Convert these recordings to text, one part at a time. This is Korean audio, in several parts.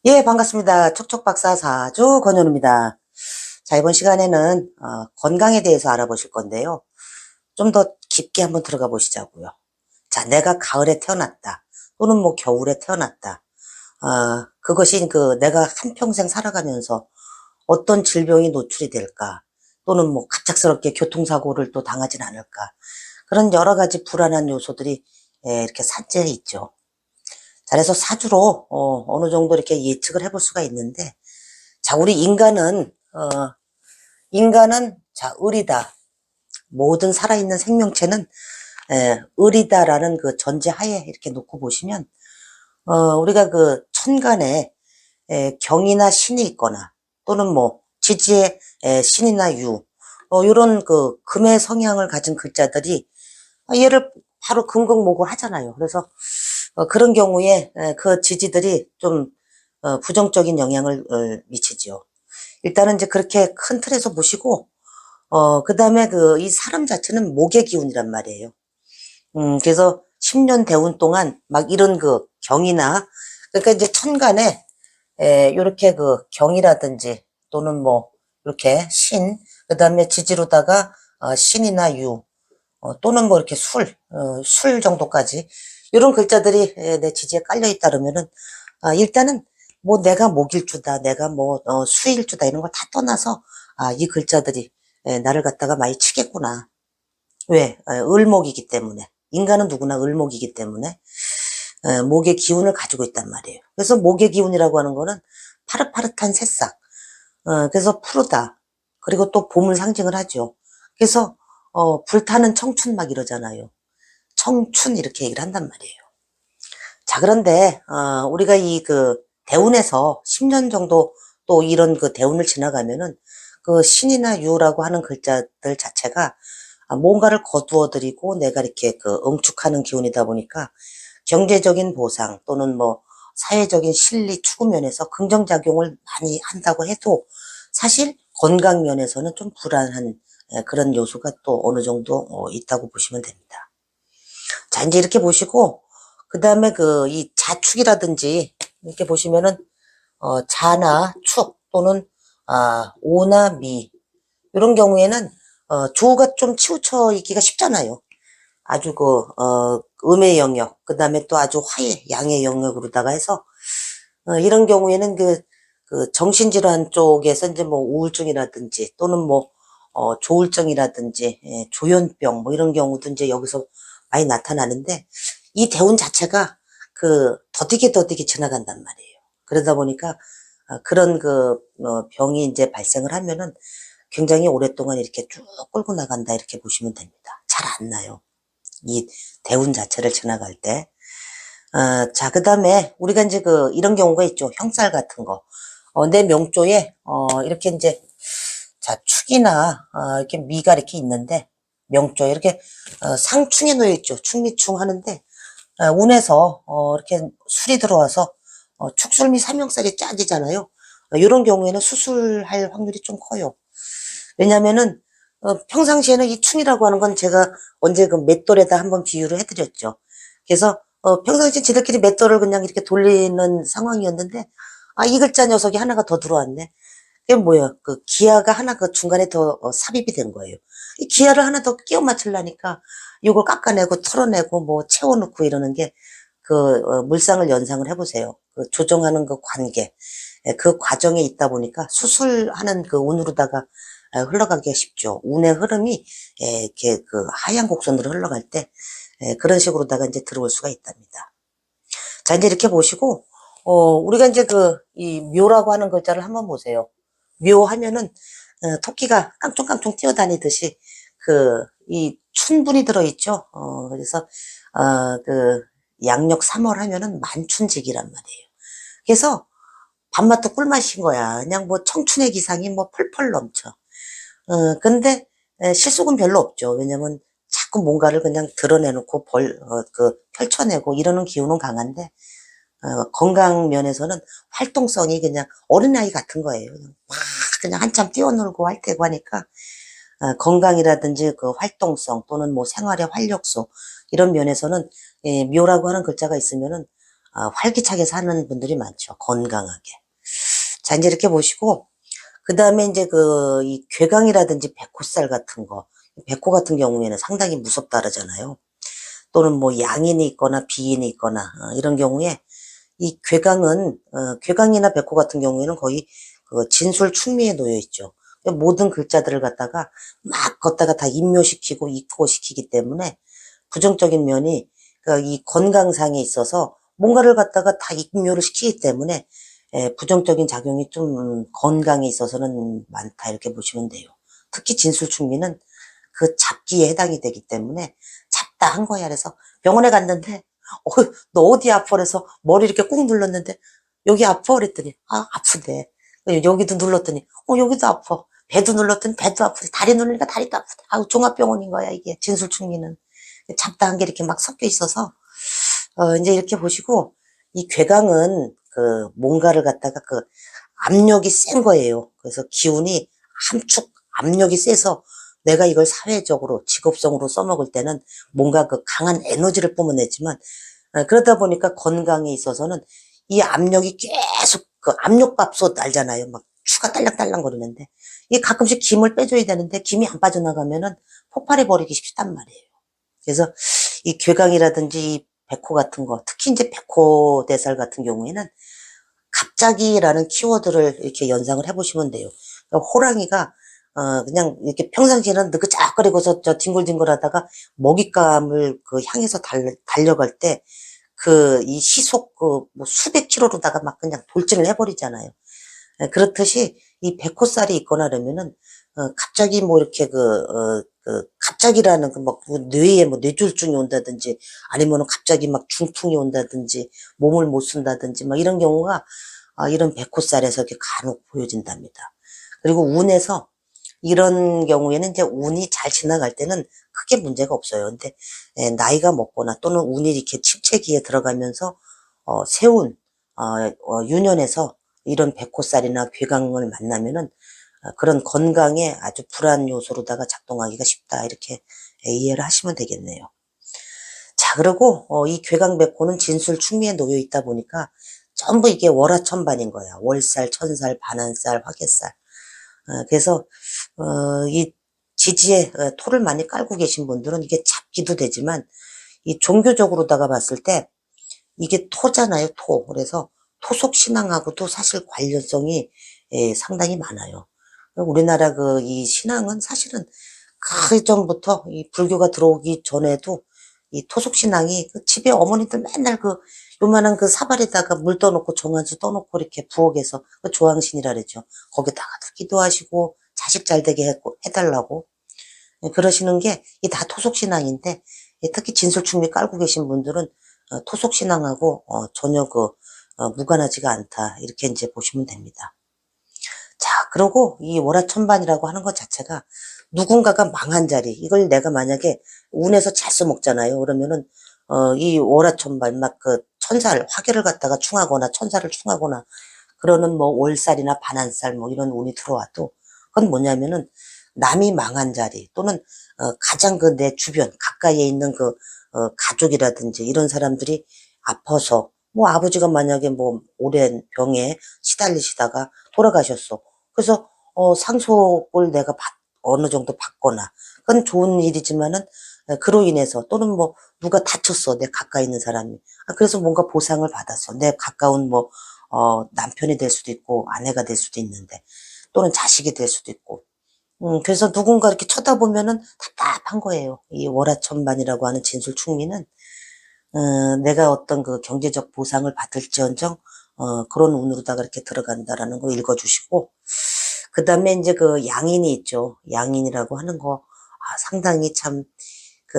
예, 반갑습니다. 척척박사 사주 권현우입니다. 자, 이번 시간에는 건강에 대해서 알아보실 건데요. 좀 더 깊게 한번 들어가 보시자고요. 자, 내가 가을에 태어났다. 또는 뭐 겨울에 태어났다. 그것이 내가 한평생 살아가면서 어떤 질병이 노출이 될까? 또는 뭐 갑작스럽게 교통사고를 또 당하진 않을까? 그런 여러 가지 불안한 요소들이 이렇게 산재해 있죠. 자, 그래서 사주로 어느 정도 이렇게 예측을 해볼 수가 있는데, 자, 우리 인간은 자, 을이다. 모든 살아있는 생명체는 을이다라는 그 전제하에 이렇게 놓고 보시면, 우리가 그 천간에 경이나 신이 있거나 또는 뭐 지지에 신이나 유, 요런 그 금의 성향을 가진 글자들이 얘를 바로 금극목을 하잖아요. 그래서 그런 경우에 그 지지들이 좀 부정적인 영향을 미치지요. 일단은 이제 그렇게 큰 틀에서 보시고, 그 다음에 이 사람 자체는 목의 기운이란 말이에요. 그래서 10년 대운 동안 막 이런 그 경이나, 그러니까 이제 천간에, 요렇게 그 경이라든지 또는 뭐, 이렇게 그 다음에 지지로다가, 신이나 유, 또는 뭐 이렇게 술 정도까지, 이런 글자들이 내 지지에 깔려 있다 그러면은, 일단은 뭐 내가 목일주다, 내가 뭐 수일주다 이런 걸 다 떠나서 이 글자들이 나를 갖다가 많이 치겠구나. 왜? 을목이기 때문에. 인간은 누구나 을목이기 때문에 목의 기운을 가지고 있단 말이에요. 그래서 목의 기운이라고 하는 거는 파릇파릇한 새싹. 그래서 푸르다. 그리고 또 봄을 상징을 하죠. 그래서 불타는 청춘 막 이러잖아요. 청춘 이렇게 얘기를 한단 말이에요. 자, 그런데, 우리가 대운에서 10년 정도 또 이런 그 대운을 지나가면은 그 신이나 유라고 하는 글자들 자체가 뭔가를 거두어들이고 내가 이렇게 응축하는 기운이다 보니까 경제적인 보상 또는 뭐 사회적인 실리 추구 면에서 긍정작용을 많이 한다고 해도 사실 건강 면에서는 좀 불안한 그런 요소가 또 어느 정도 있다고 보시면 됩니다. 자, 이제 이렇게 보시고, 그 다음에 이 자축이라든지, 이렇게 보시면은, 자나 축, 또는, 오나 미, 이런 경우에는, 조가 좀 치우쳐 있기가 쉽잖아요. 아주 음의 영역, 그 다음에 또 아주 양의 영역으로다가 해서, 이런 경우에는 정신질환 쪽에서 이제 뭐 우울증이라든지, 또는 뭐, 조울증이라든지, 조현병, 뭐 이런 경우도 이제 여기서 많이 나타나는데, 이 대운 자체가 더디게 지나간단 말이에요. 그러다 보니까, 그런 병이 이제 발생을 하면은 굉장히 오랫동안 이렇게 쭉 끌고 나간다, 이렇게 보시면 됩니다. 잘 안 나요. 이 대운 자체를 지나갈 때. 자, 그 다음에 우리가 이제 이런 경우가 있죠. 형살 같은 거. 내 명조에, 이렇게 이제, 자, 축이나, 이렇게 미가 이렇게 있는데, 명조에 이렇게, 상충에 놓여 있죠. 충미충 하는데, 운에서, 이렇게 술이 들어와서, 축술미 삼형살이 짜지잖아요. 이런 경우에는 수술할 확률이 좀 커요. 왜냐면은, 평상시에는 이 충이라고 하는 건 제가 언제 맷돌에다 한번 비유를 해드렸죠. 그래서, 평상시 지들끼리 맷돌을 그냥 이렇게 돌리는 상황이었는데, 이 글자 녀석이 하나가 더 들어왔네. 그게 뭐야? 기아가 하나 중간에 더 삽입이 된 거예요. 이 기아를 하나 더 끼워 맞추려니까 이걸 깎아내고 털어내고 뭐 채워놓고 이러는 게 물상을 연상을 해보세요. 조정하는 그 관계. 그 과정에 있다 보니까 수술하는 운으로다가 흘러가기가 쉽죠. 운의 흐름이 이렇게 하얀 곡선으로 흘러갈 때 그런 식으로다가 이제 들어올 수가 있답니다. 자, 이제 이렇게 보시고 우리가 이제 이 묘라고 하는 글자를 한번 보세요. 묘 하면은 토끼가 깡총깡총 뛰어다니듯이 이 춘분이 들어있죠. 그래서 양력 3월 하면은 만춘직이란 말이에요. 그래서 밥맛도 꿀맛인 거야. 그냥 뭐 청춘의 기상이 뭐 펄펄 넘쳐. 근데 실속은 별로 없죠. 왜냐면 자꾸 뭔가를 그냥 드러내놓고 펼쳐내고 이러는 기운은 강한데 건강 면에서는 활동성이 그냥 어린아이 같은 거예요. 그냥 한참 뛰어놀고 할 때고 하니까 건강이라든지 활동성 또는 뭐 생활의 활력소 이런 면에서는 묘라고 하는 글자가 있으면은 활기차게 사는 분들이 많죠. 건강하게. 자, 이제 이렇게 보시고, 그 다음에 이제 이 괴강이라든지 백호살 같은 거, 백호 같은 경우에는 상당히 무섭다 그러잖아요. 또는 뭐 양인이 있거나 비인이 있거나, 이런 경우에 이 괴강은, 괴강이나 백호 같은 경우에는 거의 그 진술 충미에 놓여 있죠. 모든 글자들을 갖다가 막 걷다가 다 임묘시키고 익호시키기 때문에 부정적인 면이 이 건강상에 있어서 뭔가를 갖다가 다 익묘를 시키기 때문에 부정적인 작용이 좀 건강에 있어서는 많다 이렇게 보시면 돼요. 특히 진술충미는 그 잡기에 해당이 되기 때문에 잡다 한 거야. 그래서 병원에 갔는데 너 어디 아파? 그래서 머리 이렇게 꾹 눌렀는데 여기 아파? 그랬더니 아프대. 여기도 눌렀더니 여기도 아파. 배도 눌렀더니 배도 아프대. 다리 누르니까 다리도 아프대. 종합병원인 거야 이게 진술충미는. 잡다 한 게 이렇게 막 섞여 있어서 이제 이렇게 보시고 이 괴강은 뭔가를 갖다가 압력이 센 거예요. 그래서 기운이 함축 압력이 세서 내가 이걸 사회적으로 직업성으로 써먹을 때는 뭔가 강한 에너지를 뿜어내지만 그러다 보니까 건강에 있어서는 이 압력이 계속 압력밥솥 알잖아요. 막 추가 딸랑딸랑 거리는데 이게 가끔씩 김을 빼줘야 되는데 김이 안 빠져나가면은 폭발해 버리기 쉽단 말이에요. 그래서 이 괴강이라든지 이 백호 같은 거, 특히 이제 백호 대살 같은 경우에는 갑자기라는 키워드를 이렇게 연상을 해보시면 돼요. 그러니까 호랑이가 그냥 이렇게 평상시에는 느긋작거리고서 뒹굴뒹굴 하다가 먹잇감을 향해서 달려갈 때 이 시속 뭐 수백 킬로로다가 막 그냥 돌진을 해버리잖아요. 그렇듯이 이 백호살이 있거나 그러면은 갑자기 뭐 이렇게 갑자기라는 뇌에 뭐 뇌졸중이 온다든지 아니면은 갑자기 막 중풍이 온다든지 몸을 못 쓴다든지 막 이런 경우가 이런 백호살에서 이렇게 간혹 보여진답니다. 그리고 운에서 이런 경우에는 이제 운이 잘 지나갈 때는 크게 문제가 없어요. 근데 나이가 먹거나 또는 운이 이렇게 침체기에 들어가면서 세운 유년에서 이런 백호살이나 괴강을 만나면은 그런 건강에 아주 불안 요소로다가 작동하기가 쉽다 이렇게 이해를 하시면 되겠네요. 자, 그리고 이 괴강백호는 진술 충미에 놓여 있다 보니까 전부 이게 월화천반인 거야. 월살, 천살, 반한살, 화개살. 그래서 이 지지에 토를 많이 깔고 계신 분들은 이게 잡기도 되지만 이 종교적으로다가 봤을 때 이게 토잖아요, 토. 그래서 토속 신앙하고도 사실 관련성이 상당히 많아요. 우리나라 이 신앙은 사실은 그 전부터 이 불교가 들어오기 전에도 이 토속 신앙이 집에 어머니들 맨날 요만한 사발에다가 물 떠놓고 정한수 떠놓고 이렇게 부엌에서 조항신이라 그러죠. 거기다가도 기도하시고 자식 잘 되게 해달라고 그러시는 게 이 다 토속 신앙인데 특히 진술충미 깔고 계신 분들은 토속 신앙하고 전혀 무관하지가 않다 이렇게 이제 보시면 됩니다. 자, 그리고 이 월화천반이라고 하는 것 자체가 누군가가 망한 자리, 이걸 내가 만약에 운에서 잘 써먹잖아요. 그러면은, 이 월화천반, 막 천살, 화개를 갖다가 충하거나 천살을 충하거나, 그러는 뭐 월살이나 반한살 뭐 이런 운이 들어와도, 그건 뭐냐면은, 남이 망한 자리, 또는, 가장 내 주변, 가까이에 있는 가족이라든지 이런 사람들이 아파서, 뭐 아버지가 만약에 뭐 오랜 병에 시달리시다가 돌아가셨어. 그래서 상속을 내가 어느 정도 받거나 그건 좋은 일이지만은 그로 인해서 또는 뭐 누가 다쳤어 내 가까이 있는 사람이 그래서 뭔가 보상을 받았어 내 가까운 뭐 남편이 될 수도 있고 아내가 될 수도 있는데 또는 자식이 될 수도 있고 그래서 누군가 이렇게 쳐다보면은 답답한 거예요. 이 월화천반이라고 하는 진술충미는 내가 어떤 경제적 보상을 받을지언정 그런 운으로다가 이렇게 들어간다라는 거 읽어주시고 그 다음에 이제 양인이 있죠. 양인이라고 하는 거 상당히 참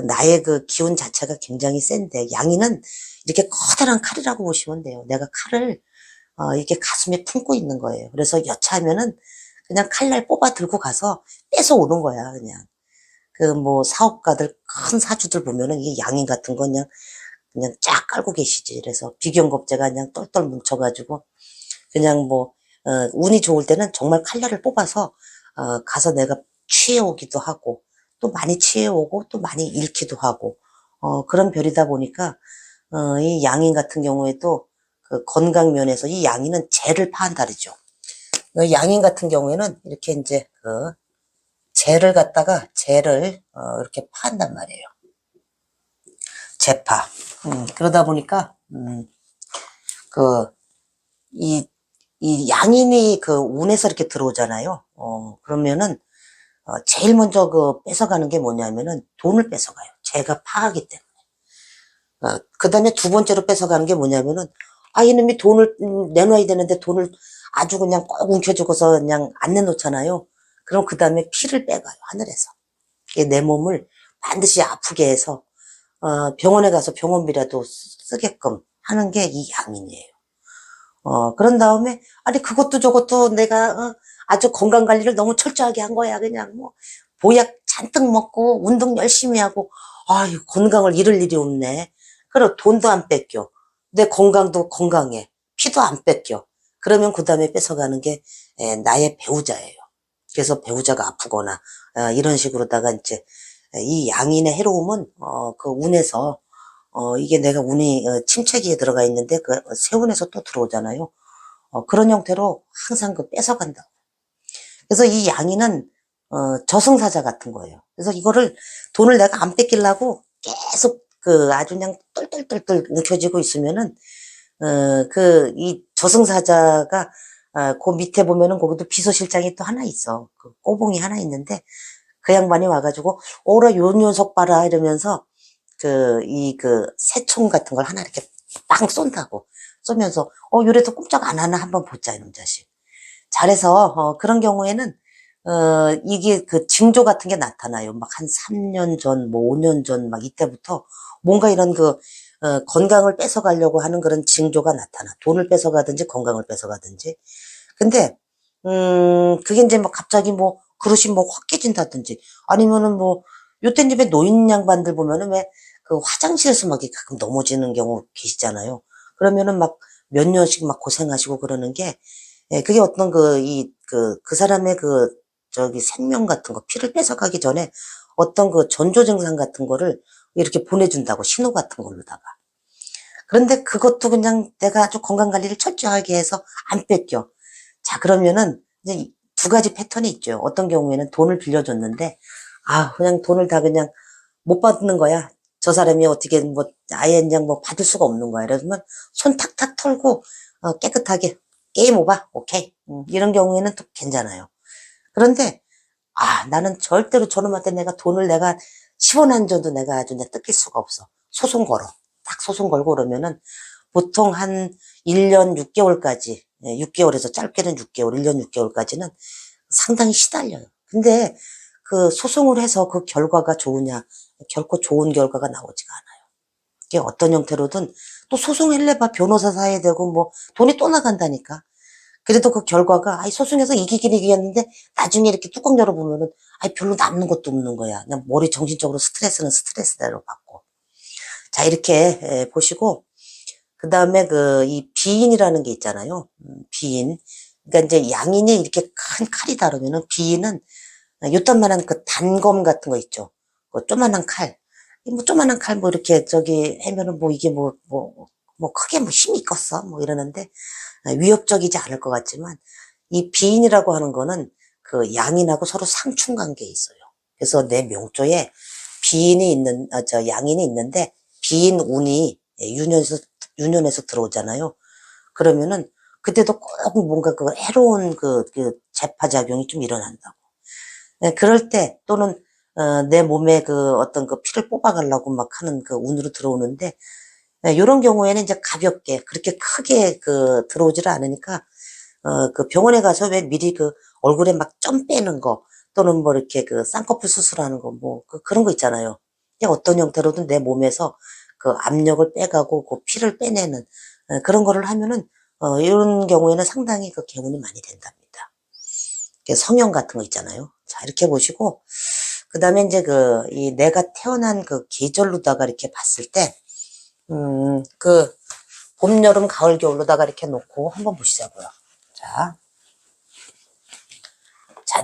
나의 기운 자체가 굉장히 센데 양인은 이렇게 커다란 칼이라고 보시면 돼요. 내가 칼을 이렇게 가슴에 품고 있는 거예요. 그래서 여차하면은 그냥 칼날 뽑아 들고 가서 뺏어 오는 거야 그냥. 뭐 사업가들 큰 사주들 보면은 이게 양인 같은 거 그냥 쫙 깔고 계시지. 그래서 비경겁제가 그냥 똘똘 뭉쳐가지고 그냥 뭐 운이 좋을 때는 정말 칼날을 뽑아서 가서 내가 취해오기도 하고 또 많이 취해오고 또 많이 잃기도 하고 그런 별이다 보니까 이 양인 같은 경우에도 그 건강 면에서 이 양인은 재를 파한다 그러죠. 양인 같은 경우에는 이렇게 이제 그 재를 갖다가 재를 이렇게 파한단 말이에요. 재파. 그러다 보니까 그 이 양인이 그 운에서 이렇게 들어오잖아요. 그러면은 제일 먼저 그 뺏어가는 게 뭐냐면은 돈을 뺏어가요. 재가 파하기 때문에. 그 다음에 두 번째로 뺏어가는 게 뭐냐면은, 이놈이 돈을 내놔야 되는데 돈을 아주 그냥 꼭 움켜쥐고서 그냥 안 내놓잖아요. 그럼 그 다음에 피를 빼가요, 하늘에서. 내 몸을 반드시 아프게 해서, 병원에 가서 병원비라도 쓰게끔 하는 게 이 양인이에요. 그런 다음에, 아니, 그것도 저것도 내가, 아주 건강 관리를 너무 철저하게 한 거야. 그냥 뭐, 보약 잔뜩 먹고, 운동 열심히 하고, 아유, 건강을 잃을 일이 없네. 그리고 돈도 안 뺏겨. 내 건강도 건강해. 피도 안 뺏겨. 그러면 그 다음에 뺏어가는 게, 나의 배우자예요. 그래서 배우자가 아프거나, 이런 식으로다가 이제, 이 양인의 해로움은, 그 운에서, 이게 내가 운이 침체기에 들어가 있는데 그 세운에서 또 들어오잖아요. 그런 형태로 항상 그 뺏어간다. 그래서 이 양이는 저승사자 같은 거예요. 그래서 이거를 돈을 내가 안 뺏기려고 계속 그 아주 그냥 똘똘똘똘 움켜쥐고 있으면은 그 이 저승사자가 그 밑에 보면은 거기도 비서실장이 또 하나 있어. 그 꼬봉이 하나 있는데 그 양반이 와가지고 오라 요 녀석 봐라 이러면서 새총 같은 걸 하나 이렇게 빵 쏜다고. 쏘면서, 요래도 꼼짝 안 하나 한번 보자, 이놈 자식. 잘해서, 그런 경우에는, 이게 그 징조 같은 게 나타나요. 막 한 3년 전, 뭐 5년 전, 막 이때부터 뭔가 이런 건강을 뺏어가려고 하는 그런 징조가 나타나. 돈을 뺏어가든지 건강을 뺏어가든지. 근데, 그게 이제 뭐 갑자기 뭐 그릇이 뭐 확 깨진다든지 아니면은 뭐, 요때 집에 노인 양반들 보면은 왜 그 화장실에서 막 이렇게 가끔 넘어지는 경우 계시잖아요. 그러면은 막 몇 년씩 막 고생하시고 그러는 게, 그게 어떤 그 사람의 생명 같은 거, 피를 뺏어가기 전에 어떤 그 전조 증상 같은 거를 이렇게 보내준다고, 신호 같은 걸로다가. 그런데 그것도 그냥 내가 아주 건강 관리를 철저하게 해서 안 뺏겨. 자, 그러면은 이제 두 가지 패턴이 있죠. 어떤 경우에는 돈을 빌려줬는데, 그냥 돈을 다 그냥 못 받는 거야. 저 사람이 어떻게 뭐 아예 그냥 뭐 받을 수가 없는 거야. 그러면 손 탁탁 털고 깨끗하게 게임 오버, 오케이. 이런 경우에는 또 괜찮아요. 그런데 나는 절대로 저놈한테 내가 10원 안 줘도 내가 아주 내가 뜯길 수가 없어. 소송 걸어. 딱 소송 걸고 그러면은 보통 한 1년 6개월까지, 6개월에서 짧게는 6개월, 1년 6개월까지는 상당히 시달려요. 근데 그 소송을 해서 그 결과가 좋으냐? 결코 좋은 결과가 나오지가 않아요. 이게 어떤 형태로든 또 소송할래봐 변호사 사야 되고 뭐 돈이 또 나간다니까. 그래도 그 결과가 소송해서 이기긴 이겼는데 나중에 이렇게 뚜껑 열어보면은 별로 남는 것도 없는 거야. 그냥 머리 정신적으로 스트레스는 스트레스대로 받고. 자, 이렇게 보시고 그 다음에 이 비인이라는 게 있잖아요. 비인. 그러니까 이제 양인이 이렇게 큰 칼이 다르면은 비인은 요딴만한 그 단검 같은 거 있죠. 그 조만한 칼. 뭐 조만한 칼 뭐 이렇게 저기 하면은 뭐 이게 뭐 크게 뭐 힘이 있겠어. 뭐 이러는데 위협적이지 않을 것 같지만 이 비인이라고 하는 거는 그 양인하고 서로 상충 관계에 있어요. 그래서 내 명조에 양인이 있는데 비인 운이 유년에서 들어오잖아요. 그러면은 그때도 꼭 뭔가 그 해로운 재파작용이 좀 일어난다고. 그럴 때 또는 내 몸에 어떤 피를 뽑아가려고 막 하는 운으로 들어오는데 이런 경우에는 이제 가볍게 그렇게 크게 들어오지를 않으니까 그 병원에 가서 왜 미리 얼굴에 막 점 빼는 거 또는 뭐 이렇게 쌍꺼풀 수술하는 거 뭐 그런 거 있잖아요. 그냥 어떤 형태로든 내 몸에서 그 압력을 빼가고 그 피를 빼내는 그런 거를 하면은 이런 경우에는 상당히 개운이 많이 된답니다. 성형 같은 거 있잖아요. 자, 이렇게 보시고 그 다음에 이제 이 내가 태어난 계절로다가 이렇게 봤을 때 봄, 여름, 가을, 겨울로다가 이렇게 놓고 한번 보시자고요. 자,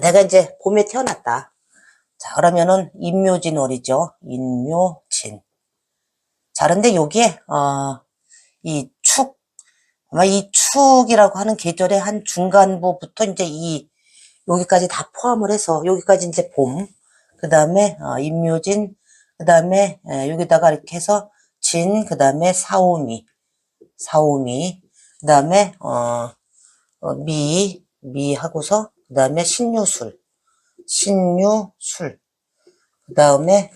내가 이제 봄에 태어났다. 자, 그러면은 인묘진월이죠. 인묘진. 자, 그런데 여기에, 이 축, 아마 이 축이라고 하는 계절의 한 중간부부터 이제 여기까지 다 포함을 해서, 여기까지 이제 봄, 그 다음에, 임묘진, 그 다음에, 여기다가 이렇게 해서 진, 그 다음에 사오미, 그 다음에, 미 하고서, 그 다음에 신유술, 그 다음에,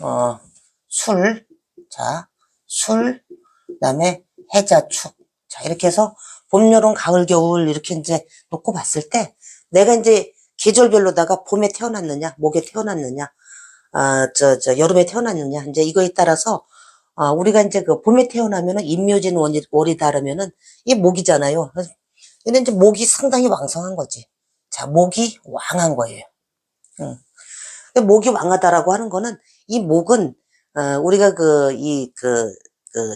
그 다음에 해자축. 자, 이렇게 해서 봄, 여름, 가을, 겨울 이렇게 이제 놓고 봤을 때 내가 이제 계절별로다가 봄에 태어났느냐, 목에 태어났느냐, 여름에 태어났느냐, 이제 이거에 따라서 우리가 이제 그 봄에 태어나면은 임묘진 월이 다르면은 이게 목이잖아요. 근데 이제 목이 상당히 왕성한 거지. 자, 목이 왕한 거예요. 응. 목이 왕하다라고 하는 거는 이 목은 우리가 그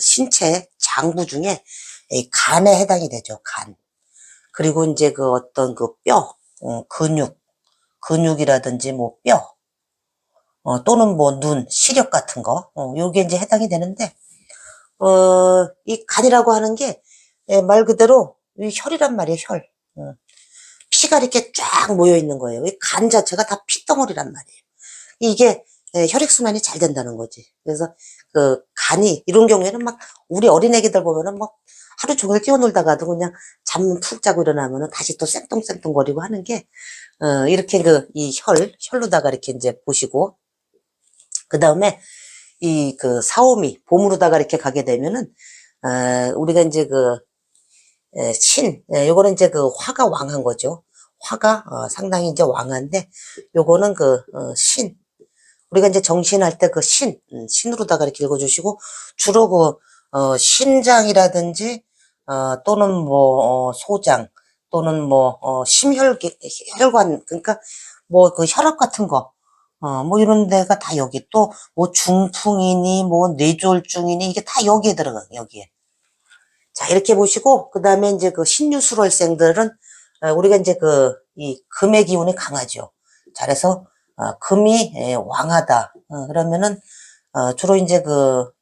신체 장부 중에 이 간에 해당이 되죠. 간. 그리고 이제 그 어떤 그 뼈, 근육이라든지 뭐 뼈, 또는 뭐 눈, 시력 같은 거, 요게 이제 해당이 되는데, 이 간이라고 하는 게 말 그대로 이 혈이란 말이에요. 혈. 피가 이렇게 쫙 모여 있는 거예요. 이 간 자체가 다 피덩어리란 말이에요. 이게 혈액순환이 잘 된다는 거지. 그래서 그 간이 이런 경우에는 막 우리 어린애기들 보면은 막 하루 종일 뛰어놀다가도 그냥 잠 푹 자고 일어나면은 다시 또 쌩뚱쌩뚱거리고 하는 게 이렇게 이 혈로다가 이렇게 이제 보시고 그 다음에 이 그 사오미 봄으로다가 이렇게 가게 되면은 우리가 이제 요거는 이제 그 화가 왕한 거죠. 화가 상당히 이제 왕한데 요거는 우리가 이제 정신할 때 신으로다가 이렇게 읽어주시고, 주로 신장이라든지, 또는 뭐, 소장, 또는 뭐, 혈관, 그러니까 뭐, 그 혈압 같은 거, 뭐 이런 데가 다 여기 또, 뭐 중풍이니, 뭐 뇌졸중이니, 이게 다 여기에 들어가, 여기에. 자, 이렇게 보시고, 그 다음에 이제 그 신유술월생들은, 우리가 이제 이 금의 기운이 강하죠. 자, 그래서, 금이 왕하다. 그러면은, 주로 이제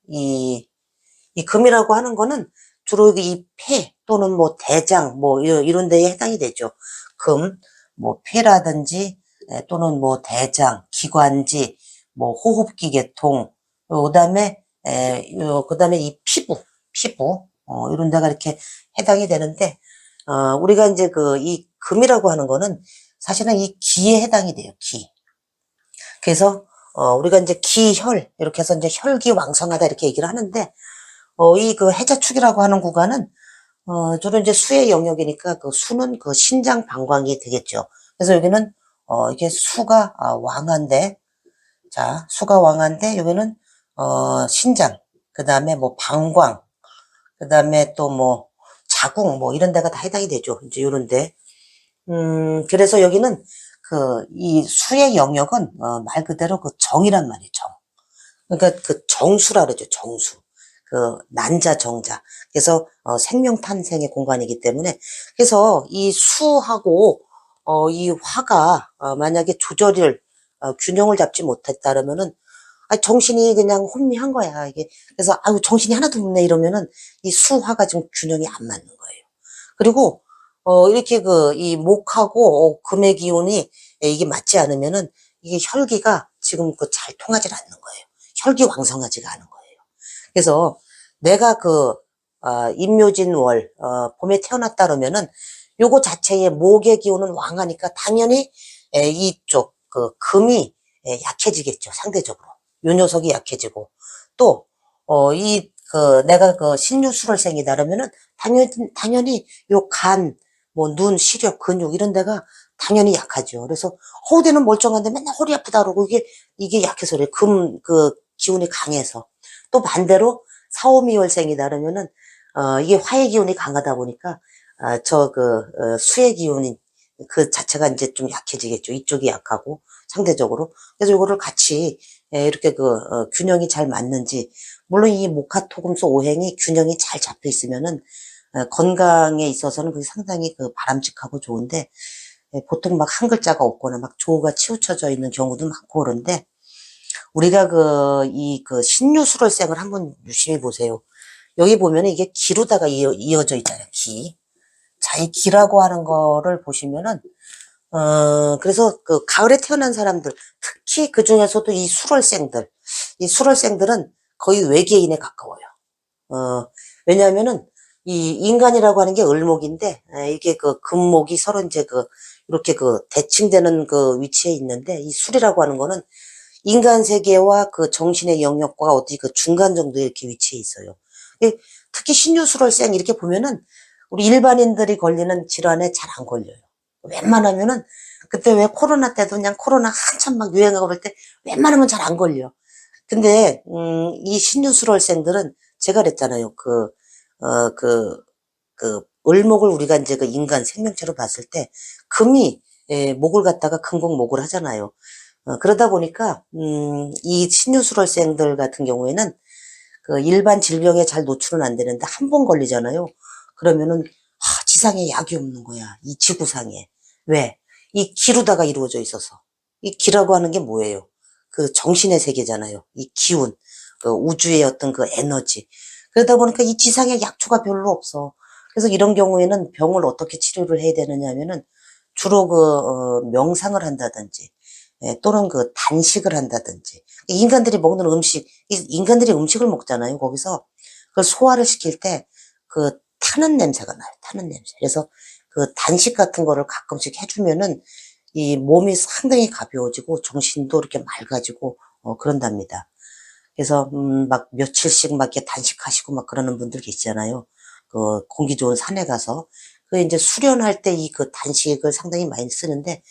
이 금이라고 하는 거는 주로 이 폐 또는 뭐 대장 뭐 이런 데에 해당이 되죠. 금, 뭐 폐라든지 또는 뭐 대장, 기관지, 뭐 호흡기 계통, 그다음에 이 피부, 이런 데가 이렇게 해당이 되는데, 우리가 이제 이 금이라고 하는 거는 사실은 이 기에 해당이 돼요, 기. 그래서, 우리가 이제 기혈, 이렇게 해서 이제 혈기 왕성하다 이렇게 얘기를 하는데, 이 해자축이라고 하는 구간은, 주로 이제 수의 영역이니까 그 수는 그 신장 방광이 되겠죠. 그래서 여기는, 이게 수가 왕한데, 자, 수가 왕한데, 여기는, 신장, 그 다음에 뭐 방광, 그 다음에 또 뭐 자궁, 뭐 이런 데가 다 해당이 되죠. 이제 요런데. 그래서 여기는 이 수의 영역은, 말 그대로 그 정이란 말이에요, 정. 그러니까 그 정수라 그러죠, 정수. 난자, 정자. 그래서, 생명 탄생의 공간이기 때문에. 그래서 이 수하고, 이 화가, 만약에 균형을 잡지 못했다면은, 정신이 그냥 혼미한 거야, 이게. 그래서, 아유, 정신이 하나도 없네, 이러면은, 이 수화가 지금 균형이 안 맞는 거예요. 그리고, 이렇게 이 목하고, 금의 기운이, 이게 맞지 않으면은, 이게 혈기가 지금 잘 통하지 않는 거예요. 혈기 왕성하지가 않은 거예요. 그래서, 내가 임묘진월, 봄에 태어났다 그러면은, 요거 자체의 목의 기운은 왕하니까, 당연히, 이쪽, 금이, 약해지겠죠, 상대적으로. 요 녀석이 약해지고 또 내가 신유술월생이다 그러면은 당연히 요 간, 뭐 눈, 시력, 근육 이런 데가 당연히 약하죠. 그래서 허우대는 멀쩡한데 맨날 허리 아프다 그러고 이게 약해서 그래. 기운이 강해서. 또 반대로 사오미월생이다 그러면은 이게 화의 기운이 강하다 보니까 수의 기운이 그 자체가 이제 좀 약해지겠죠. 이쪽이 약하고 상대적으로. 그래서 이거를 같이 이렇게 균형이 잘 맞는지, 물론 이 목화토금수 오행이 균형이 잘 잡혀 있으면은 건강에 있어서는 그게 상당히 바람직하고 좋은데, 보통 막 한 글자가 없거나 막 조가 치우쳐져 있는 경우도 많고 그런데, 우리가 신유술월생을 한번 유심히 보세요. 여기 보면 이게 기로다가 이어져 있잖아요. 기. 자, 이 기라고 하는 거를 보시면은, 그래서 그 가을에 태어난 사람들, 특히 그 중에서도 이 수월생들은 거의 외계인에 가까워요. 왜냐하면은 이 인간이라고 하는 게 을목인데, 이게 그 금목이 서로 이제 이렇게 대칭되는 그 위치에 있는데, 이 술이라고 하는 거는 인간 세계와 그 정신의 영역과 어디 그 중간 정도에 이렇게 위치해 있어요. 특히 신유술월생 이렇게 보면은 우리 일반인들이 걸리는 질환에 잘 안 걸려요. 웬만하면은 그때 왜 코로나 때도 그냥 코로나 한참 막 유행하고 그럴 때 웬만하면 잘 안 걸려. 근데 이 신유술월생들은 제가 그랬잖아요. 을목을 우리가 이제 그 인간 생명체로 봤을 때 금이 목을 갖다가 금목목을 하잖아요. 그러다 보니까 이 신유술월생들 같은 경우에는 그 일반 질병에 잘 노출은 안 되는데 한 번 걸리잖아요. 그러면은 지상에 약이 없는 거야. 이 지구상에. 왜? 이 기로다가 이루어져 있어서. 이 기라고 하는 게 뭐예요? 그 정신의 세계잖아요. 이 기운, 그 우주의 어떤 그 에너지. 그러다 보니까 이 지상에 약초가 별로 없어. 그래서 이런 경우에는 병을 어떻게 치료를 해야 되느냐 하면은 주로 명상을 한다든지, 또는 그 단식을 한다든지. 인간들이 먹는 음식, 인간들이 음식을 먹잖아요. 거기서 그걸 소화를 시킬 때 그 타는 냄새가 나요. 타는 냄새. 그래서 그 단식 같은 거를 가끔씩 해주면은 이 몸이 상당히 가벼워지고 정신도 이렇게 맑아지고 그런답니다. 그래서 막 며칠씩 막 이렇게 단식하시고 막 그러는 분들 계시잖아요. 그 공기 좋은 산에 가서 그 이제 수련할 때 이 그 단식을 상당히 많이 쓰는데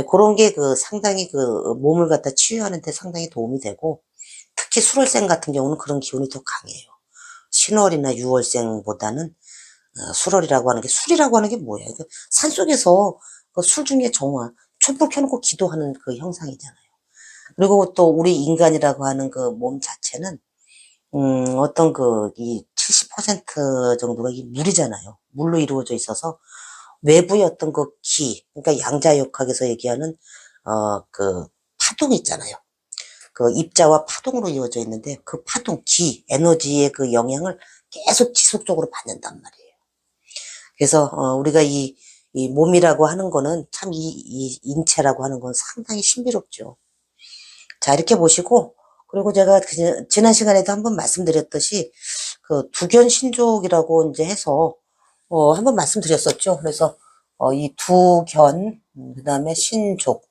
그런 게 상당히 몸을 갖다 치유하는 데 상당히 도움이 되고 특히 수월생 같은 경우는 그런 기운이 더 강해요. 신월이나 유월생보다는 수월이라고 하는 게 술이라고 하는 게 뭐예요? 산속에서 그술 중에 정화, 촛불 켜놓고 기도하는 그 형상이잖아요. 그리고 또 우리 인간이라고 하는 그 몸 자체는 어떤 이 70% 정도가 이 물이잖아요. 물로 이루어져 있어서 외부의 어떤 그러니까 양자역학에서 얘기하는, 파동 있잖아요. 그 입자와 파동으로 이루어져 있는데 그 파동, 에너지의 그 영향을 계속 지속적으로 받는단 말이에요. 그래서, 우리가 이 몸이라고 하는 거는 참 이 인체라고 하는 건 상당히 신비롭죠. 자, 이렇게 보시고, 그리고 제가 지난 시간에도 한번 말씀드렸듯이 그 두견신족이라고 이제 해서 한번 말씀드렸었죠. 그래서 이 두견, 그다음에 신족.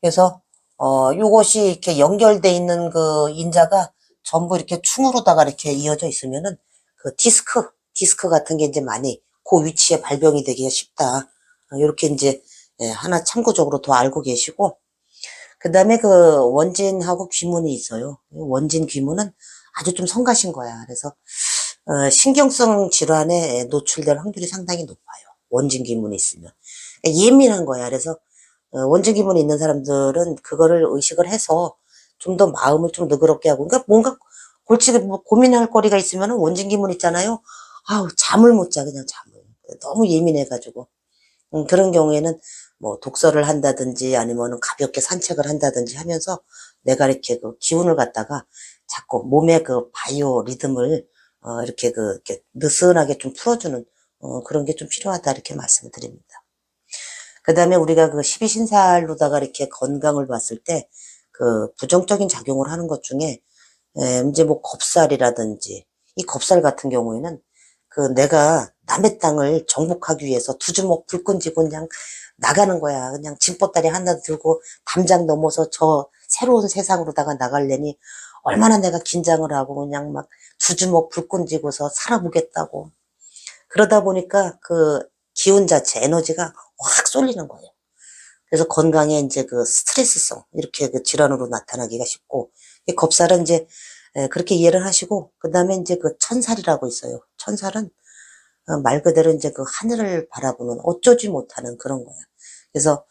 그래서 요것이 이렇게 연결돼 있는 그 인자가 전부 이렇게 충으로다가 이렇게 이어져 있으면은 그 디스크 같은 게 이제 많이 그 위치에 발병이 되기가 쉽다. 이렇게 이제 하나 참고적으로 더 알고 계시고, 그다음에 그 원진하고 귀문이 있어요. 원진 귀문은 아주 좀 성가신 거야. 그래서 신경성 질환에 노출될 확률이 상당히 높아요. 원진 귀문이 있으면. 그러니까 예민한 거야. 그래서 원진 귀문이 있는 사람들은 그거를 의식을 해서 좀 더 마음을 좀 너그럽게 하고, 그러니까 뭔가 골치가 고민할 거리가 있으면 원진 귀문 있잖아요. 아우, 잠을 못 자, 그냥 잠을. 너무 예민해가지고. 그런 경우에는 뭐 독서를 한다든지 아니면 가볍게 산책을 한다든지 하면서 내가 이렇게 그 기운을 갖다가 자꾸 몸의 그 바이오 리듬을 이렇게 느슨하게 좀 풀어주는 그런 게 좀 필요하다 이렇게 말씀을 드립니다. 그 다음에 우리가 그 12신살로다가 이렇게 건강을 봤을 때 그 부정적인 작용을 하는 것 중에 이제 뭐 겁살이라든지 이 겁살 같은 경우에는 그 내가 남의 땅을 정복하기 위해서 두 주먹 불끈 쥐고 그냥 나가는 거야. 그냥 짐보따리 하나 들고 담장 넘어서 저 새로운 세상으로다가 나가려니 얼마나 내가 긴장을 하고 그냥 막 두 주먹 불끈 쥐고서 살아보겠다고. 그러다 보니까 그 기운 자체, 에너지가 확 쏠리는 거예요. 그래서 건강에 이제 그 스트레스성, 이렇게 그 질환으로 나타나기가 쉽고, 이 겁살은 이제 그렇게 이해를 하시고, 그 다음에 이제 그 천살이라고 있어요. 천살은 말 그대로 이제 그 하늘을 바라보는 어쩌지 못하는 그런 거야. 그래서,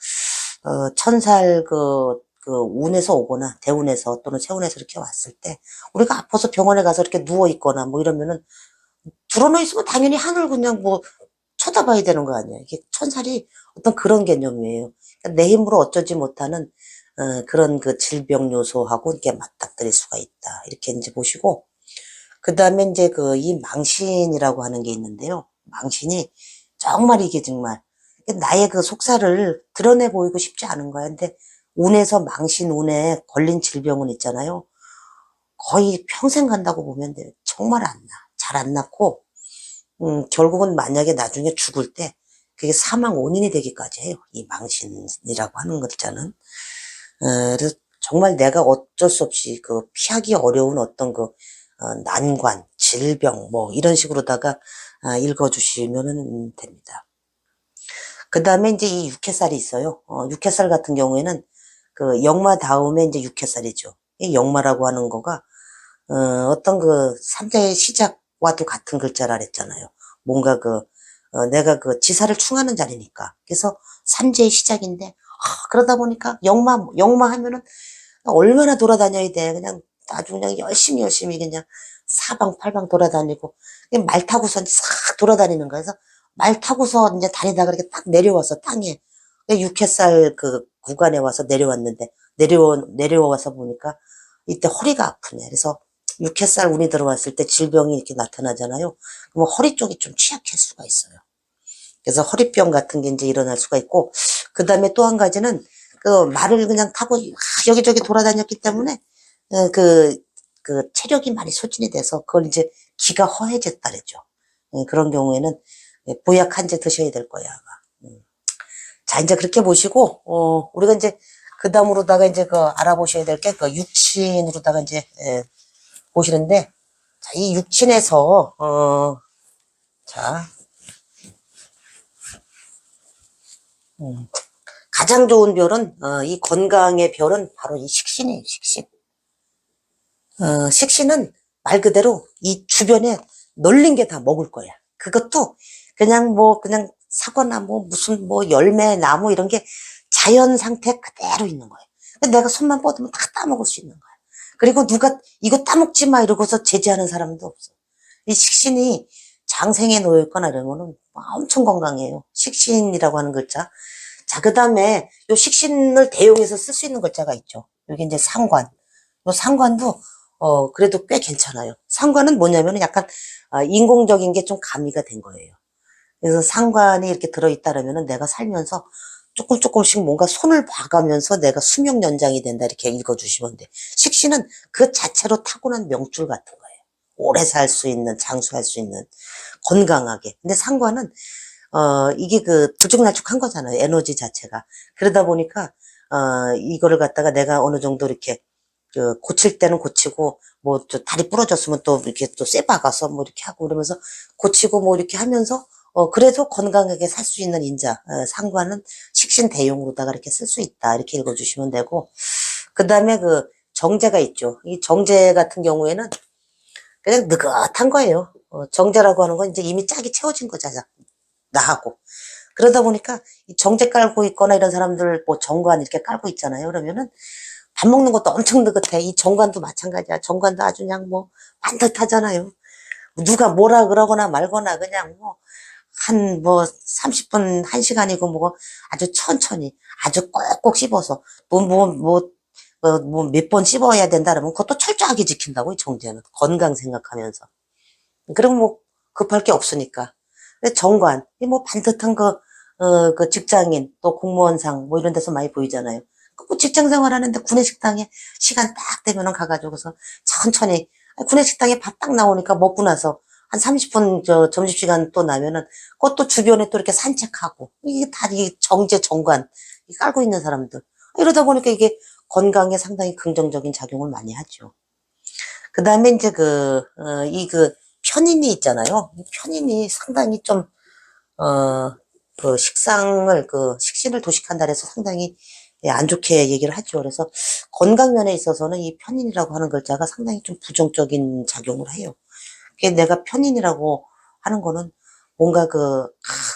천살 그 운에서 오거나 대운에서 또는 세운에서 이렇게 왔을 때, 우리가 아파서 병원에 가서 이렇게 누워있거나 뭐 이러면은, 드러누워 있으면 당연히 하늘 그냥 뭐 쳐다봐야 되는 거 아니에요. 이게 천살이 어떤 그런 개념이에요. 그러니까 내 힘으로 어쩌지 못하는 그런 그 질병 요소하고 이렇게 맞닥뜨릴 수가 있다. 이렇게 이제 보시고, 그 다음에 이제 그 이 망신이라고 하는 게 있는데요. 망신이 정말 이게 정말 나의 그 속살을 드러내 보이고 싶지 않은 거야. 근데 운에서 망신 운에 걸린 질병은 있잖아요. 거의 평생 간다고 보면 돼요. 정말 안 나. 잘 안 낫고, 결국은 만약에 나중에 죽을 때 그게 사망 원인이 되기까지 해요. 이 망신이라고 하는 글자는. 그래서 정말 내가 어쩔 수 없이 그 피하기 어려운 어떤 그 난관, 질병 뭐 이런 식으로다가 읽어주시면 됩니다. 그 다음에 이제 이 육해살이 있어요. 육해살 같은 경우에는 그 역마 다음에 이제 육해살이죠. 이 역마라고 하는 거가 어떤 그 삼자의 시작과도 같은 글자라 그랬잖아요. 뭔가 내가 그 지사를 충하는 자리니까. 그래서 삼재의 시작인데, 그러다 보니까 역마 하면은 얼마나 돌아다녀야 돼. 그냥 아주 그냥 열심히 그냥 사방팔방 돌아다니고, 그냥 말 타고서 싹 돌아다니는 거야. 그래서 말 타고서 이제 다니다가 이렇게 딱 내려와서 땅에, 육회살 그 구간에 와서 내려왔는데, 내려와서 보니까 이때 허리가 아프네. 그래서 육회살 운이 들어왔을 때 질병이 이렇게 나타나잖아요. 그럼 허리 쪽이 좀 취약할 수가 있어요. 그래서 허리병 같은 게 이제 일어날 수가 있고, 그 다음에 또 한 가지는 그 말을 그냥 타고 여기저기 돌아다녔기 때문에 그 체력이 많이 소진이 돼서 그걸 이제 기가 허해졌다 그랬죠. 그런 경우에는 보약 한 제 드셔야 될 거야, 아마. 자, 이제 그렇게 보시고, 우리가 이제 그 다음으로다가 이제 그 알아보셔야 될 게 그 육친으로다가 이제 보시는데, 자, 이 육친에서, 자, 가장 좋은 별은, 이 건강의 별은 바로 이 식신이에요, 식신. 식신은 말 그대로 이 주변에 널린 게 다 먹을 거야. 그것도 그냥 사과나 뭐 무슨 뭐 열매, 나무 이런 게 자연 상태 그대로 있는 거예요. 내가 손만 뻗으면 다 따먹을 수 있는 거야. 그리고 누가 이거 따먹지 마 이러고서 제지하는 사람도 없어. 이 식신이 장생에 놓여 있거나 이러면은 엄청 건강해요. 식신이라고 하는 글자. 자, 그 다음에 요 식신을 대용해서 쓸 수 있는 글자가 있죠. 여기 이제 상관. 요 상관도 그래도 꽤 괜찮아요. 상관은 뭐냐면은 약간 인공적인 게 좀 가미가 된 거예요. 그래서 상관이 이렇게 들어있다라면은 내가 살면서 조금씩 뭔가 손을 봐가면서 내가 수명 연장이 된다 이렇게 읽어주시면 돼. 식신은 그 자체로 타고난 명줄 같은 거예요. 오래 살 수 있는, 장수할 수 있는, 건강하게. 근데 상관은 이게 그 들쭉날쭉한 거잖아요. 에너지 자체가. 그러다 보니까 이거를 갖다가 내가 어느 정도 이렇게 고칠 때는 고치고, 뭐, 다리 부러졌으면 또 이렇게 또 쇠 박아서 뭐 이렇게 하고 그러면서 고치고 뭐 이렇게 하면서, 그래도 건강하게 살 수 있는 인자, 상관은 식신 대용으로다가 이렇게 쓸 수 있다. 이렇게 읽어주시면 되고, 그 다음에 그 정제가 있죠. 이 정제 같은 경우에는 그냥 느긋한 거예요. 정제라고 하는 건 이제 이미 짝이 채워진 거잖아. 나하고. 그러다 보니까 이 정제 깔고 있거나 이런 사람들 뭐 정관 이렇게 깔고 있잖아요. 그러면은 밥 먹는 것도 엄청 느긋해. 이 정관도 마찬가지야. 정관도 아주 그냥 뭐 반듯하잖아요. 누가 뭐라 그러거나 말거나 그냥 뭐 30분, 1시간이고 뭐 아주 천천히 아주 꼭꼭 씹어서 몇 번 씹어야 된다 그러면 그것도 철저하게 지킨다고 이 정제는. 건강 생각하면서. 그럼 뭐 급할 게 없으니까. 근데 정관, 이 뭐 반듯한 그 직장인 또 공무원상 뭐 이런 데서 많이 보이잖아요. 그 직장 생활 하는데 구내식당에 시간 딱 되면은 가가지고서 천천히 구내식당에 밥 딱 나오니까 먹고 나서 한 30분 점심시간 또 나면은 그것도 주변에 또 이렇게 산책하고 이게 다 이 정제 정관 깔고 있는 사람들 이러다 보니까 이게 건강에 상당히 긍정적인 작용을 많이 하죠. 그 다음에 이제 편인이 있잖아요. 이 편인이 상당히 좀 식신을 도식한다 해서 상당히 안 좋게 얘기를 하죠. 그래서 건강 면에 있어서는 이 편인이라고 하는 글자가 상당히 좀 부정적인 작용을 해요. 그게 내가 편인이라고 하는 거는 뭔가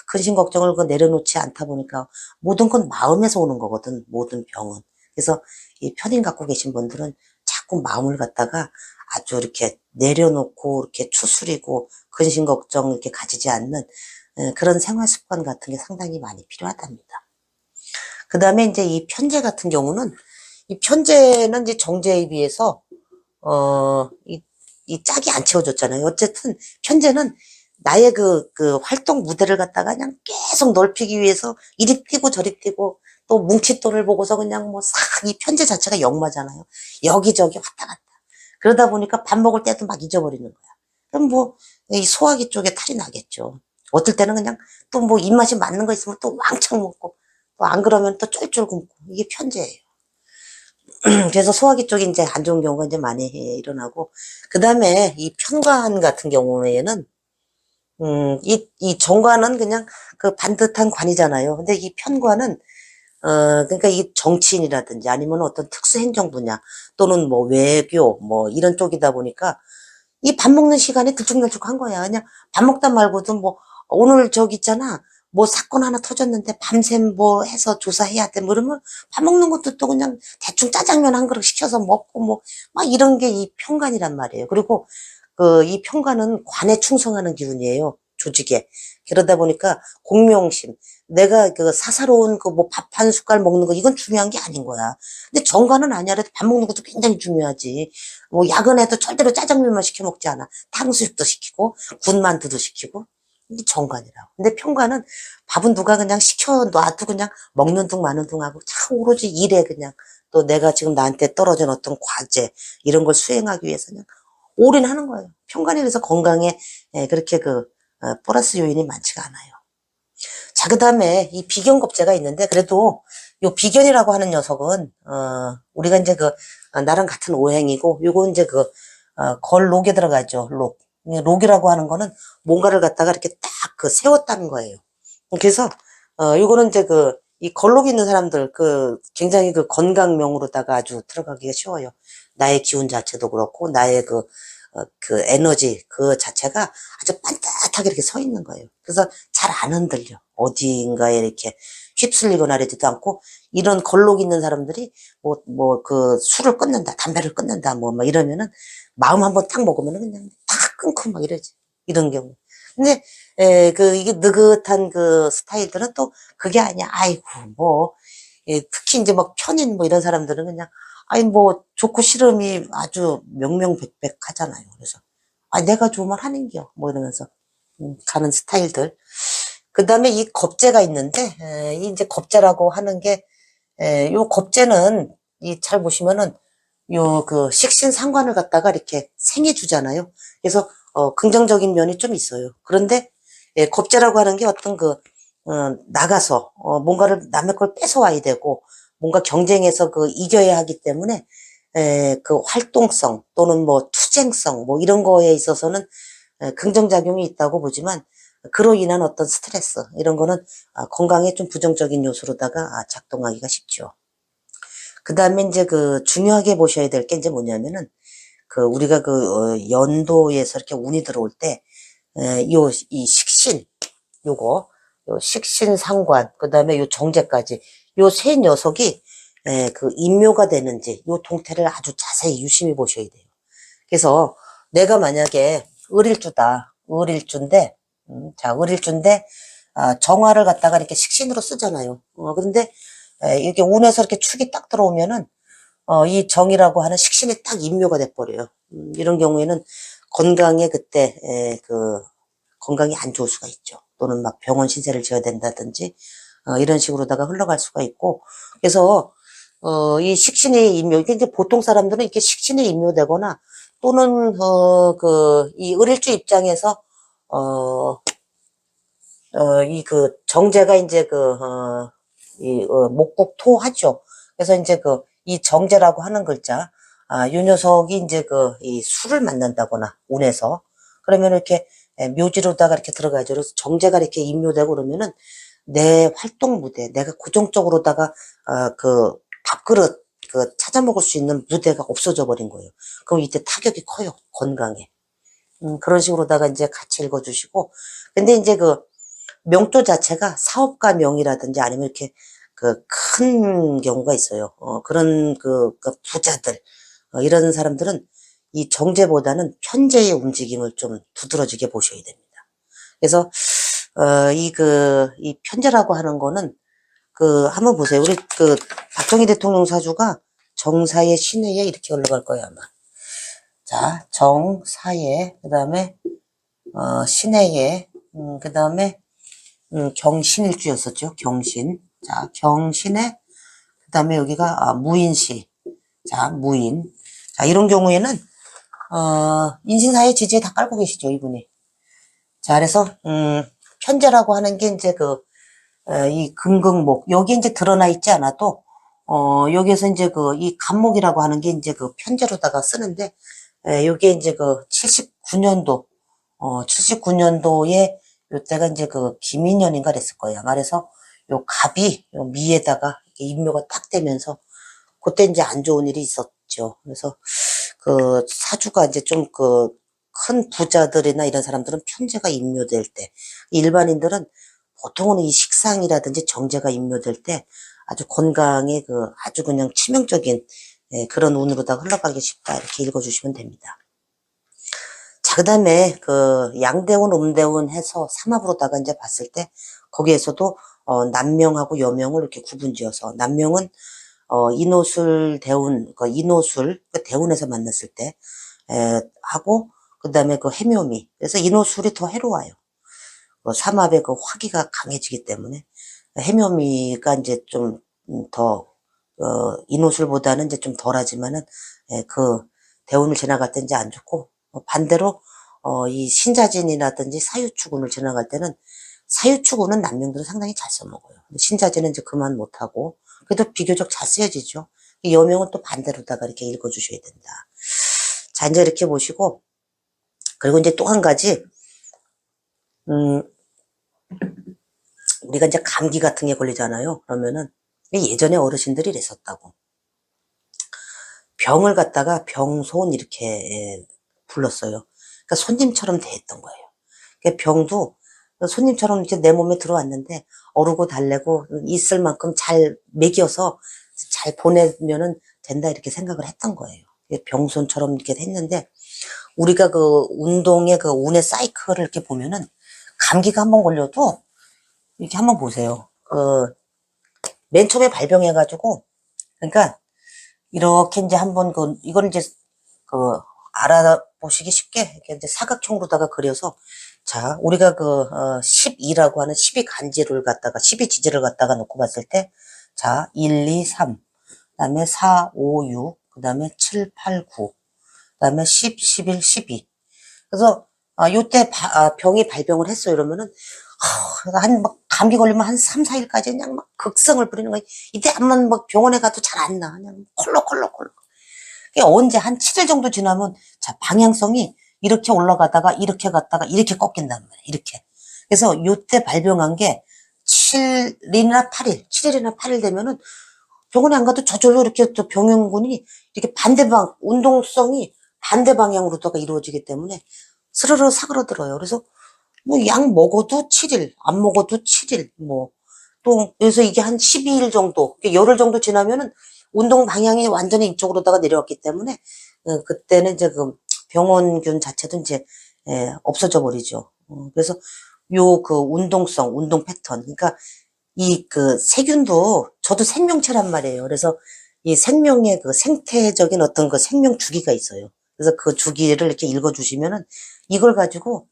근심 걱정을 내려놓지 않다 보니까 모든 건 마음에서 오는 거거든. 모든 병은. 그래서 이 편인 갖고 계신 분들은 자꾸 마음을 갖다가 아주 이렇게 내려놓고 이렇게 추스리고 근심 걱정 이렇게 가지지 않는 그런 생활 습관 같은 게 상당히 많이 필요하답니다. 그 다음에 이제 이 편제 같은 경우는 이 편제는 이제 정제에 비해서, 이 짝이 안 채워졌잖아요. 어쨌든, 편제는 나의 그 활동 무대를 갖다가 그냥 계속 넓히기 위해서 이리 뛰고 저리 뛰고, 또 뭉칫돈을 보고서 그냥 뭐 싹, 이 편제 자체가 역마잖아요. 여기저기 왔다 갔다. 그러다 보니까 밥 먹을 때도 막 잊어버리는 거야. 그럼 뭐, 이 소화기 쪽에 탈이 나겠죠. 어떨 때는 그냥 또 뭐 입맛이 맞는 거 있으면 또 왕창 먹고, 또 안 그러면 또 쫄쫄 굶고, 이게 편제예요. 그래서 소화기 쪽이 이제 안 좋은 경우가 이제 많이 일어나고, 그 다음에 이 편관 같은 경우에는, 이 정관은 그냥 그 반듯한 관이잖아요. 근데 이 편관은, 그러니까 이 정치인이라든지 아니면 어떤 특수행정 분야 또는 뭐 외교 뭐 이런 쪽이다 보니까 이 밥 먹는 시간에 들쭉날쭉한 거야. 그냥 밥 먹다 말고도 뭐 오늘 저기 있잖아. 뭐 사건 하나 터졌는데 밤샘 뭐 해서 조사해야 돼. 뭐 이러면 밥 먹는 것도 또 그냥 대충 짜장면 한 그릇 시켜서 먹고 뭐 막 이런 게 이 편관이란 말이에요. 그리고 그 이 편관은 관에 충성하는 기운이에요. 조직에. 그러다 보니까 공명심. 내가 그 사사로운 그 뭐 밥 한 숟갈 먹는 거 이건 중요한 게 아닌 거야. 근데 정관은 아니야. 그래도 밥 먹는 것도 굉장히 중요하지. 뭐 야근해도 절대로 짜장면만 시켜 먹지 않아. 탕수육도 시키고 군만두도 시키고 이게 정관이라고. 근데 편관은 밥은 누가 그냥 시켜 놔도 그냥 먹는 둥 마는 둥 하고 참 오로지 일에 그냥 또 내가 지금 나한테 떨어진 어떤 과제 이런 걸 수행하기 위해서 그냥 올인하는 거예요. 편관이 그래서 건강에 그렇게 플러스 요인이 많지가 않아요. 자, 그 다음에 이 비견겁제가 있는데 그래도 요 비견이라고 하는 녀석은 우리가 이제 나랑 같은 오행이고 요거 이제 걸록에 들어가죠. 록. 록이라고 하는 거는 뭔가를 갖다가 이렇게 딱 세웠다는 거예요. 그래서 요거는 이제 이 걸록 있는 사람들 굉장히 건강명으로다가 아주 들어가기가 쉬워요. 나의 기운 자체도 그렇고 나의 그 에너지 그 자체가 아주 반듯하게 이렇게 서 있는 거예요. 그래서 잘 안 흔들려. 어디인가에 이렇게 휩쓸리거나 이러지도 않고 이런 걸록 있는 사람들이 술을 끊는다, 담배를 끊는다, 뭐 이러면은 마음 한번 딱 먹으면은 그냥 탁 끊고 막 이러지. 이런 경우. 근데 이게 느긋한 스타일들은 또 그게 아니야. 아이고 특히 이제 막 편인 뭐 이런 사람들은 그냥 아니 뭐 좋고 싫음이 아주 명명백백하잖아요. 그래서 내가 좋으면 하는겨 뭐 이러면서 가는 스타일들. 그 다음에 이 겁재가 있는데 이 이제 겁재라고 하는 게 요 겁재는 이 잘 보시면은 요 식신상관을 갖다가 이렇게 생해 주잖아요. 그래서 긍정적인 면이 좀 있어요. 그런데 겁재라고 하는 게 어떤 나가서 뭔가를 남의 걸 뺏어와야 되고 뭔가 경쟁에서 이겨야 하기 때문에 활동성 또는 뭐 투쟁성 뭐 이런 거에 있어서는 긍정작용이 있다고 보지만 그로 인한 어떤 스트레스 이런 거는 건강에 좀 부정적인 요소로다가 작동하기가 쉽죠. 그 다음에 이제 중요하게 보셔야 될 게 이제 뭐냐면은 우리가 연도에서 이렇게 운이 들어올 때 이 식신 요거 요 식신상관 그 다음에 요 정제까지 요 세 녀석이 인묘가 되는지 요 동태를 아주 자세히 유심히 보셔야 돼요. 그래서 내가 만약에 을일주인데 자 을일주인데 정화를 갖다가 이렇게 식신으로 쓰잖아요. 그런데 이렇게 운에서 이렇게 축이 딱 들어오면은 이 정이라고 하는 식신이 딱 인묘가 돼버려요. 이런 경우에는 건강에 그때 건강이 안 좋을 수가 있죠. 또는 막 병원 신세를 져야 된다든지 이런 식으로다가 흘러갈 수가 있고 그래서 이 식신이 인묘 이게 보통 사람들은 이렇게 식신이 인묘되거나 또는 이 을일주 입장에서 이 정제가 이제 목국토하죠. 그래서 이제 이 정제라고 하는 글자, 요 녀석이 이제 이 술을 만난다거나, 운에서. 그러면 이렇게 묘지로다가 이렇게 들어가죠. 그래서 정제가 이렇게 임묘되고 그러면은 내 활동 무대, 내가 고정적으로다가, 밥그릇, 찾아 먹을 수 있는 무대가 없어져 버린 거예요. 그럼 이때 타격이 커요. 건강에. 그런 식으로다가 이제 같이 읽어주시고. 근데 이제 명조 자체가 사업가 명이라든지 아니면 이렇게 큰 경우가 있어요. 그런 부자들, 이런 사람들은 이 정제보다는 편제의 움직임을 좀 두드러지게 보셔야 됩니다. 그래서, 이 편제라고 하는 거는 한번 보세요. 우리 박정희 대통령 사주가 정사의 신해에 이렇게 올라갈 거예요, 아마. 자, 정사의, 그 다음에, 신해의, 그 다음에, 경신일주였었죠. 경신. 자, 경신에, 그 다음에 여기가, 무인시. 자, 무인. 자, 이런 경우에는, 인신사의 지지에 다 깔고 계시죠, 이분이. 자, 그래서, 편제라고 하는 게 이제 이 금극목, 여기 이제 드러나 있지 않아도, 여기에서 이제 이 간목이라고 하는 게 이제 편제로다가 쓰는데, 요게 이제 79년도, 79년도에 요때가 이제 김인년인가 그랬을 거예요. 그래서 요 갑이 요 미에다가 이렇게 인묘가 딱 되면서 그때 이제 안 좋은 일이 있었죠. 그래서 사주가 이제 좀 큰 부자들이나 이런 사람들은 편제가 인묘될 때, 일반인들은 보통은 이 식상이라든지 정제가 인묘될 때 아주 건강에 아주 그냥 치명적인 그런 운으로다가 흘러가기 쉽다 이렇게 읽어주시면 됩니다. 자, 그 다음에 양대운, 음대운 해서 삼합으로다가 이제 봤을 때 거기에서도 남명하고 여명을 이렇게 구분지어서 남명은 인호술, 대운, 인호술, 대운에서 만났을 때 하고 그 다음에 해묘미. 그래서 인호술이 더 해로워요. 삼합의 화기가 강해지기 때문에 해묘미가 이제 좀 더 인호술보다는 이제 좀 덜하지만은 대운을 지나갈 때 이제 안 좋고 반대로 이 신자진이라든지 사유축운을 지나갈 때는 사유축운은 남명들은 상당히 잘 써먹어요. 신자진은 이제 그만 못하고 그래도 비교적 잘 쓰여지죠. 여명은 또 반대로다가 이렇게 읽어주셔야 된다. 자, 이제 이렇게 보시고 그리고 이제 또 한 가지 우리가 이제 감기 같은 게 걸리잖아요. 그러면은 예전에 어르신들이 이랬었다고. 병을 갖다가 병손 이렇게 불렀어요. 그러니까 손님처럼 대했던 거예요. 그러니까 병도 손님처럼 이렇게 내 몸에 들어왔는데 어르고 달래고 있을 만큼 잘 먹여서 잘 보내면은 된다 이렇게 생각을 했던 거예요. 병손처럼 이렇게 했는데 우리가 운동의 운의 사이클을 이렇게 보면은 감기가 한번 걸려도 이렇게 한번 보세요. 맨 처음에 발병해가지고 그러니까 이렇게 이제 한번 이걸 이제 알아보시기 쉽게 이렇게 이제 사각형으로다가 그려서 자 우리가 12라고 하는 12간지를 갖다가 12지지를 갖다가 놓고 봤을 때 자 1, 2, 3 그다음에 4, 5, 6 그다음에 7, 8, 9 그다음에 10, 11, 12 그래서 요때 병이 발병을 했어 이러면은 막 감기 걸리면 한 3, 4일까지 그냥 막 극성을 부리는 거예요. 이때 한번 막 병원에 가도 잘 안 나. 그냥 콜록콜록콜록. 언제 한 7일 정도 지나면 자 방향성이 이렇게 올라가다가 이렇게 갔다가 이렇게 꺾인단 말이에요. 이렇게. 그래서 요때 발병한 게 7일이나 8일, 7일이나 8일 되면은 병원에 안 가도 저절로 이렇게 또 병행군이 이렇게 운동성이 반대 방향으로다가 이루어지기 때문에 스르르 사그러들어요. 그래서 뭐 약 먹어도 7일, 안 먹어도 7일, 또 그래서 이게 한 12일 정도, 열흘 정도 지나면은 운동 방향이 완전히 이쪽으로다가 내려왔기 때문에 그때는 이제 병원균 자체도 이제 없어져 버리죠. 그래서 요 운동성, 운동 패턴, 그러니까 이 세균도 저도 생명체란 말이에요. 그래서 이 생명의 생태적인 어떤 생명 주기가 있어요. 그래서 그 주기를 이렇게 읽어주시면은 이걸 가지고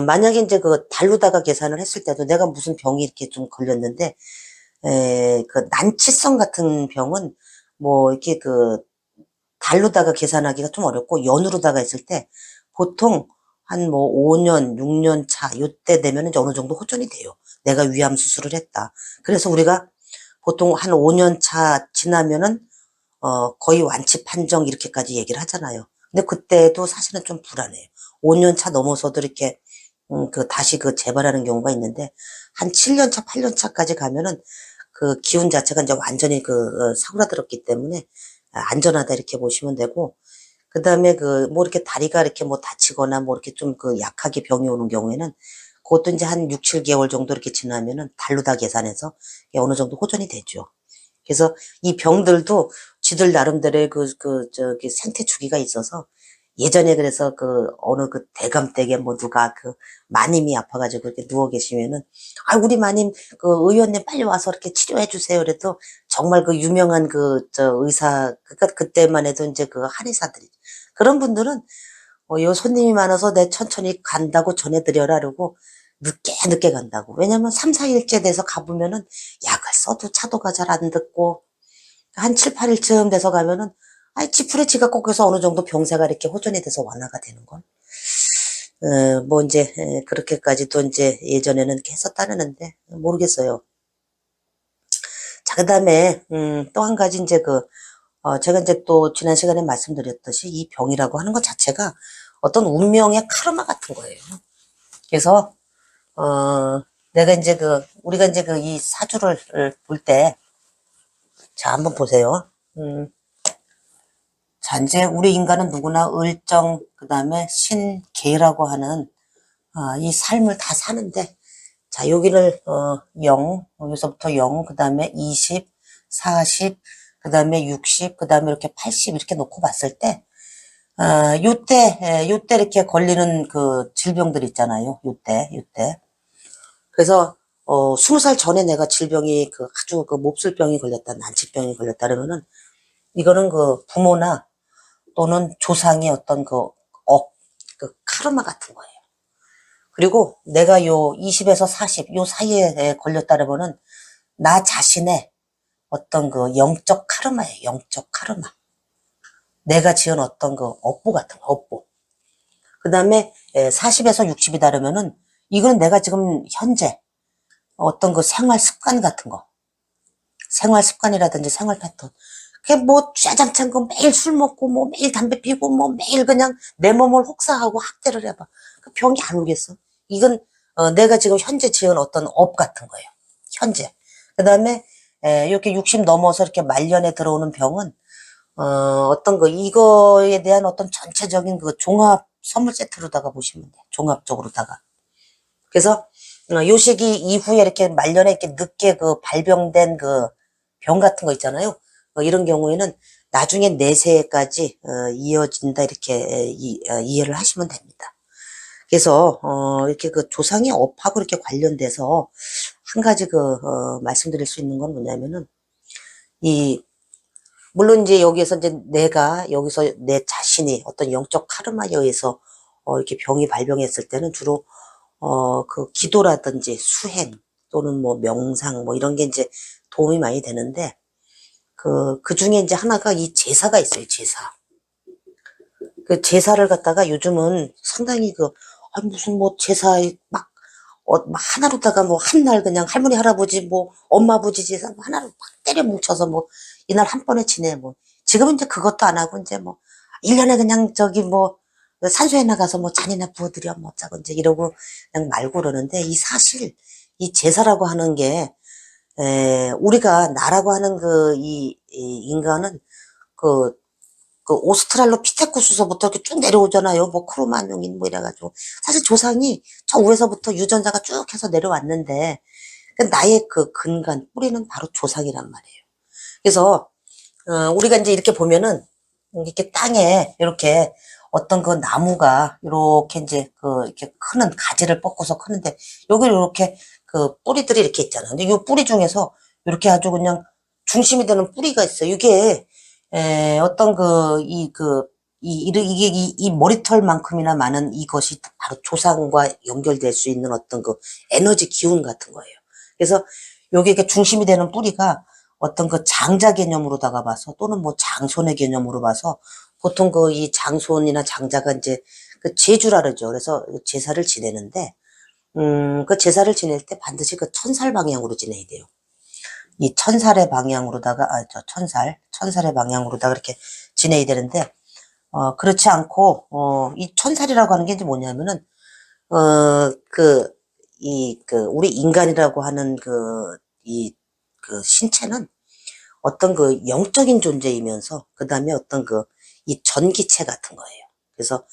만약에 이제 달로다가 계산을 했을 때도 내가 무슨 병이 이렇게 좀 걸렸는데, 난치성 같은 병은 이렇게 달로다가 계산하기가 좀 어렵고, 연으로다가 했을 때, 보통 한 5년, 6년 차, 요때 되면 이제 어느 정도 호전이 돼요. 내가 위암 수술을 했다. 그래서 우리가 보통 한 5년 차 지나면은, 거의 완치 판정 이렇게까지 얘기를 하잖아요. 근데 그때도 사실은 좀 불안해요. 5년 차 넘어서도 이렇게, 다시 재발하는 경우가 있는데, 한 7년 차, 8년 차까지 가면은 기운 자체가 이제 완전히 사그라들었기 때문에 안전하다 이렇게 보시면 되고, 그 다음에 이렇게 다리가 이렇게 다치거나 이렇게 좀 약하게 병이 오는 경우에는 그것도 이제 한 6, 7개월 정도 이렇게 지나면은 달로 다 계산해서 어느 정도 호전이 되죠. 그래서 이 병들도 쥐들 나름대로의 저기 생태 주기가 있어서 예전에 그래서 그 어느 그 대감댁에 뭐 누가 그 마님이 아파가지고 이렇게 누워 계시면은 아 우리 마님 그 의원님 빨리 와서 이렇게 치료해 주세요. 그래도 정말 그 유명한 그 저 의사 그니까 그때만 해도 이제 그 한의사들이 그런 분들은 요 손님이 많아서 내 천천히 간다고 전해드려라 그러고 늦게 간다고. 왜냐면 3, 4일째 돼서 가보면은 약을 써도 차도가 잘 안 듣고 한 7, 8일쯤 돼서 가면은 아이 지푸레 지가 꺾여서 어느 정도 병세가 이렇게 호전이 돼서 완화가 되는 걸. 뭐 이제 그렇게까지도 이제 예전에는 이렇게 했었다는데 모르겠어요. 자 그다음에 또 한 가지 이제 제가 이제 또 지난 시간에 말씀드렸듯이 이 병이라고 하는 것 자체가 어떤 운명의 카르마 같은 거예요. 그래서 내가 이제 우리가 이제 이 사주를 볼 때, 자, 한번 보세요. 자, 이제 우리 인간은 누구나 을정, 그 다음에 신계라고 하는, 이 삶을 다 사는데, 자, 여기를, 0, 여기서부터 0, 그 다음에 20, 40, 그 다음에 60, 그 다음에 이렇게 80 이렇게 놓고 봤을 때, 요때 이렇게 걸리는 그 질병들 있잖아요. 요때. 그래서 20살 전에 내가 질병이 아주 몹쓸병이 걸렸다, 난치병이 걸렸다 그러면은 이거는 그 부모나 또는 조상의 어떤 카르마 같은 거예요. 그리고 내가 요 20에서 40, 요 사이에 걸렸다 그러면은 나 자신의 어떤 영적 카르마예요. 영적 카르마. 내가 지은 어떤 업보 같은 거, 업보. 그 다음에 40에서 60이다 그러면은 이거는 내가 지금 현재 어떤 생활 습관 같은 거. 생활 습관이라든지 생활 패턴. 그게 뭐 쥐장창 매일 술 먹고 뭐 매일 담배 피고 뭐 매일 그냥 내 몸을 혹사하고 학대를 해봐. 그 병이 안 오겠어. 이건 내가 지금 현재 지은 어떤 업 같은 거예요. 현재. 그 다음에 이렇게 60 넘어서 이렇게 말년에 들어오는 병은 어떤 이거에 대한 어떤 전체적인 종합 선물 세트로다가 보시면 돼. 종합적으로다가. 그래서 요 시기 이후에 이렇게 말년에 이렇게 늦게 발병된 병 같은 거 있잖아요. 이런 경우에는 나중에 내세까지 이어진다 이렇게 이해를 하시면 됩니다. 그래서 이렇게 조상의 업하고 이렇게 관련돼서 한 가지 말씀드릴 수 있는 건 뭐냐면은 물론 이제 여기에서 이제 내가 여기서 내 자신이 어떤 영적 카르마에 의해서 이렇게 병이 발병했을 때는 주로 기도라든지 수행 또는 뭐 명상 뭐 이런 게 이제 도움이 많이 되는데 그 중에 이제 하나가 이 제사가 있어요. 제사. 그 제사를 갖다가 요즘은 상당히 무슨 뭐 제사 막 하나로다가 뭐 한 날 그냥 할머니 할아버지 뭐 엄마 아버지 제사 뭐 하나로 막 때려 뭉쳐서 뭐 이날 한 번에 지내 뭐 지금은 이제 그것도 안 하고 이제 뭐 1년에 그냥 저기 뭐 산소에 나가서 뭐 잔이나 부어드려 뭐 어쩌고 이제 이러고 그냥 말고 그러는데 이 사실 이 제사라고 하는 게 우리가 나라고 하는 이 인간은 오스트랄로피테쿠스서부터 이렇게 쭉 내려오잖아요. 뭐 크로마뇽인 뭐 이래가지고 사실 조상이 저 위에서부터 유전자가 쭉 해서 내려왔는데 나의 근간 뿌리는 바로 조상이란 말이에요. 그래서 우리가 이제 이렇게 보면은 이렇게 땅에 이렇게 어떤 나무가 이렇게 이제 이렇게 크는 가지를 뻗고서 크는데 여기 이렇게 뿌리들이 이렇게 있잖아요. 근데 이 뿌리 중에서 이렇게 아주 그냥 중심이 되는 뿌리가 있어요. 이게 어떤 이게 머리털만큼이나 많은 이것이 바로 조상과 연결될 수 있는 어떤 에너지 기운 같은 거예요. 그래서 여기 이렇게 중심이 되는 뿌리가 어떤 장자 개념으로다가 봐서 또는 뭐 장손의 개념으로 봐서 보통 이 장손이나 장자가 이제 제주라 그러죠. 그래서 제사를 지내는데, 그 제사를 지낼 때 반드시 천살 방향으로 지내야 돼요. 이 천살의 방향으로다가, 천살의 방향으로다가 이렇게 지내야 되는데, 그렇지 않고, 이 천살이라고 하는 게 이제 뭐냐면은, 우리 인간이라고 하는 신체는 어떤 영적인 존재이면서, 그 다음에 어떤 이 전기체 같은 거예요. 그래서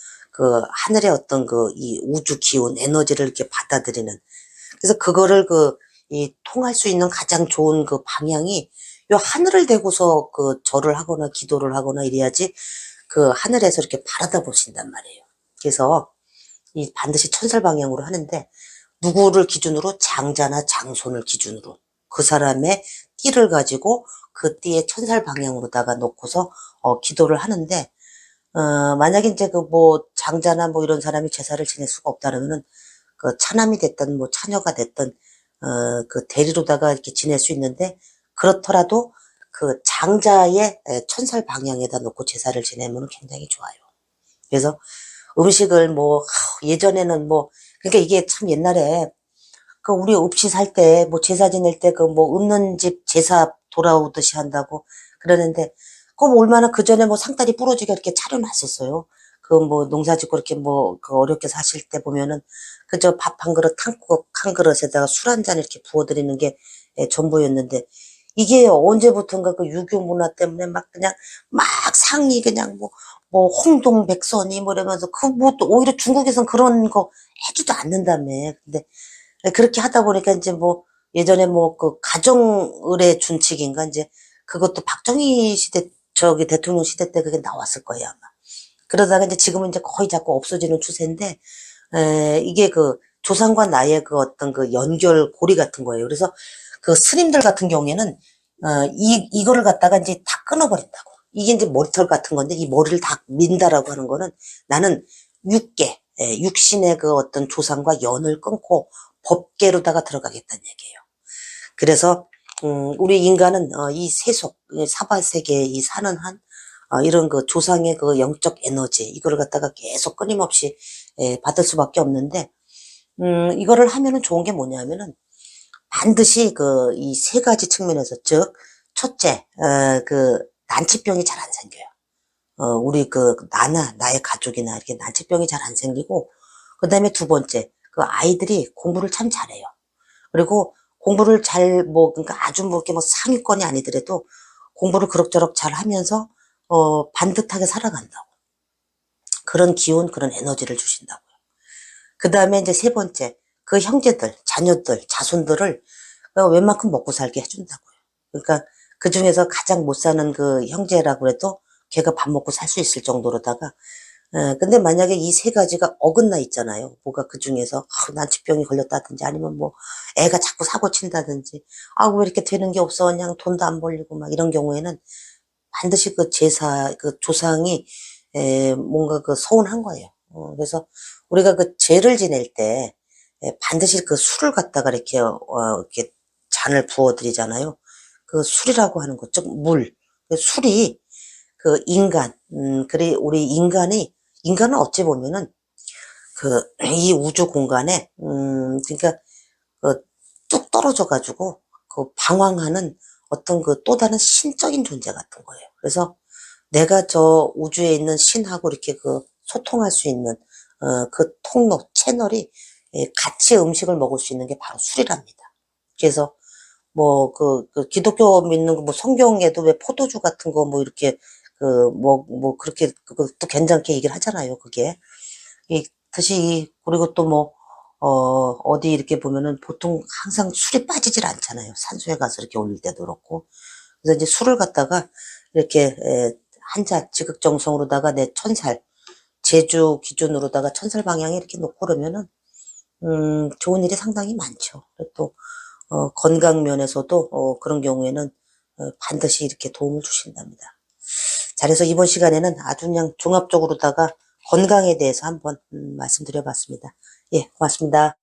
하늘의 어떤 이 우주 기운, 에너지를 이렇게 받아들이는, 그래서 그거를 통할 수 있는 가장 좋은 방향이 요 하늘을 대고서 절을 하거나 기도를 하거나 이래야지 그 하늘에서 이렇게 바라다 보신단 말이에요. 그래서 이 반드시 천살 방향으로 하는데, 누구를 기준으로? 장자나 장손을 기준으로 그 사람의 띠를 가지고 그 띠의 천살 방향으로다가 놓고서 기도를 하는데, 만약에 이제 그 뭐 장자나 뭐 이런 사람이 제사를 지낼 수가 없다면은 그 차남이 됐든 뭐 차녀가 됐든 그 대리로다가 이렇게 지낼 수 있는데, 그렇더라도 그 장자의 천살 방향에다 놓고 제사를 지내면 굉장히 좋아요. 그래서 음식을 뭐 예전에는 뭐, 그러니까 이게 참 옛날에 그 우리 없이 살 때 뭐 제사 지낼 때 그 뭐 없는 집 제사 돌아오듯이 한다고 그러는데, 그 뭐 얼마나 그 전에 뭐 상다리 부러지게 이렇게 차려놨었어요. 그 뭐 농사 짓고 이렇게 뭐 그 어렵게 사실 때 보면은 그저 밥 한 그릇, 탕국 한 그릇에다가 술 한 잔 이렇게 부어드리는 게 전부였는데, 이게 언제부턴가 그 유교 문화 때문에 막 그냥 막 상이 그냥 뭐 홍동백선이 뭐 이러면서 그 뭐 또 오히려 중국에선 그런 거 해주도 않는다며. 근데 그렇게 하다 보니까 이제 뭐 예전에 뭐 그 가정의례 준칙인가 이제 그것도 박정희 시대 저기 대통령 시대 때 그게 나왔을 거예요 아마. 그러다가 이제 지금은 이제 거의 자꾸 없어지는 추세인데, 이게 그 조상과 나의 그 어떤 그 연결고리 같은 거예요. 그래서 그 스님들 같은 경우에는 이거를 갖다가 이제 다 끊어버린다고. 이게 이제 머리털 같은 건데 이 머리를 다 민다라고 하는 거는, 나는 육계, 육신의 그 어떤 조상과 연을 끊고 법계로다가 들어가겠다는 얘기예요. 그래서 우리 인간은 이 세속, 이 사바세계에 이 사는 한 이런 그 조상의 그 영적 에너지 이거를 갖다가 계속 끊임없이 받을 수밖에 없는데, 이거를 하면은 좋은 게 뭐냐면은 반드시 그 이 세 가지 측면에서, 즉 첫째 그 난치병이 잘 안 생겨요. 우리 그 나의 가족이나 이렇게 난치병이 잘 안 생기고, 그다음에 두 번째 그 아이들이 공부를 참 잘해요. 그리고 공부를 잘 뭐 그러니까 아주 뭐 이렇게 뭐 상위권이 아니더라도 공부를 그럭저럭 잘 하면서 반듯하게 살아간다고. 그런 기운, 그런 에너지를 주신다고요. 그 다음에 이제 세 번째, 그 형제들, 자녀들, 자손들을 웬만큼 먹고 살게 해준다고요. 그러니까 그 중에서 가장 못 사는 그 형제라고 해도 걔가 밥 먹고 살 수 있을 정도로다가, 근데 만약에 이 세 가지가 어긋나 있잖아요. 뭐가 그 중에서 난치병이 걸렸다든지 아니면 뭐 애가 자꾸 사고 친다든지, 왜 이렇게 되는 게 없어, 그냥 돈도 안 벌리고 막 이런 경우에는 반드시 그 제사, 그 조상이 뭔가 그 서운한 거예요. 그래서 우리가 그 제를 지낼 때 반드시 그 술을 갖다가 이렇게 잔을 부어 드리잖아요. 그 술이라고 하는 것, 즉 물. 그 술이 그 그래 우리 인간은 어찌 보면은 그 이 우주 공간에 그러니까 그 뚝 떨어져 가지고 그 방황하는 어떤 그 또 다른 신적인 존재 같은 거예요. 그래서 내가 저 우주에 있는 신하고 이렇게 그 소통할 수 있는 그 통로, 채널이 같이 음식을 먹을 수 있는 게 바로 술이랍니다. 그래서 뭐 그 기독교 믿는 거 뭐 성경에도 왜 포도주 같은 거 뭐 이렇게 그 뭐 그렇게 그것도 괜찮게 얘기를 하잖아요. 그게 이 뜻이. 그리고 또 뭐 어디 이렇게 보면은 보통 항상 술이 빠지질 않잖아요. 산소에 가서 이렇게 올릴 때도 그렇고. 그래서 이제 술을 갖다가 이렇게 한 잔 지극정성으로다가 내 천살 제주 기준으로다가 천살 방향에 이렇게 놓고 그러면은 좋은 일이 상당히 많죠. 그리고 또 건강 면에서도 그런 경우에는 반드시 이렇게 도움을 주신답니다. 잘해서 이번 시간에는 아주 그냥 종합적으로다가 건강에 대해서 한번 말씀드려봤습니다. 예, 고맙습니다.